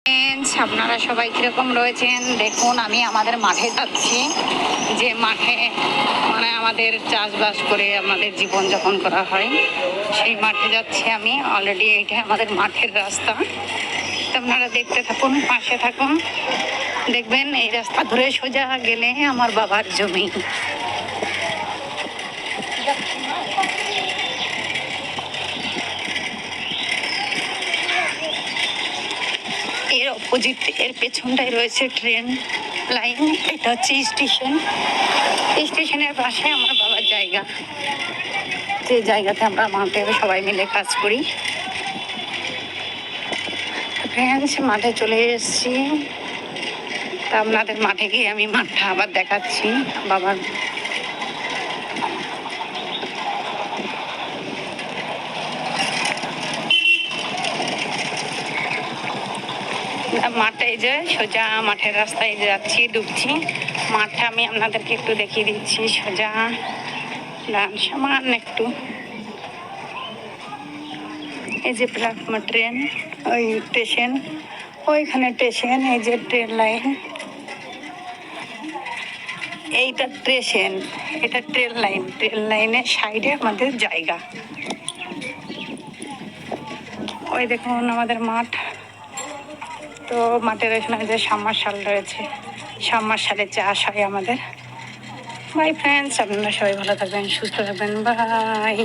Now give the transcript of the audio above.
Friends, আপনারা সবাই কিরকম রয়েছেন দেখুন। আমি আমাদের মাঠে যাচ্ছি, যে মাঠে মানে আমাদের চাষবাস করে আমাদের জীবনযাপন করা হয়, সেই মাঠে যাচ্ছি আমি। অলরেডি এইটা আমাদের মাঠের রাস্তা, তো আপনারা দেখতে থাকুন, পাশে থাকুন, দেখবেন এই রাস্তা ধরে সোজা গেলে আমার বাবার জমি। এর অপোজিট, এর পেছনটায় রয়েছে ট্রেন লাইন। এটা হচ্ছে স্টেশন। স্টেশনের পাশে আমার বাবার জায়গা, যে জায়গাতে আমরা মাঠে সবাই মিলে কাজ করি। ফ্রেন্ডস, মাঠে চলে এসেছি। তা আপনাদের মাঠে গিয়ে আমি মাঠটা আবার দেখাচ্ছি বাবার। মাঠে যে সোজা মাঠের রাস্তায় যাচ্ছি, ঢুকছি। মাঠটা আমি আপনাদেরকে একটু দেখিয়ে দিচ্ছি। সোজা সামান্য একটু, এই যে প্ল্যাটফর্ম, ট্রেন, ওই স্টেশন, ওইখানে স্টেশন, এই যে ট্রেন লাইন, এইটা স্টেশন, এটা ট্রেন লাইন। ট্রেন লাইনের সাইডে আমাদের জায়গা। ওই দেখুন আমাদের মাঠ। তো মাঠের ওইখানে যে সাবমার্শাল রয়েছে, সাবমার্শালে চাষ হয় আমাদের। বাই ফ্রেন্ডস, আপনারা সবাই ভালো থাকবেন, সুস্থ থাকবেন, বাই।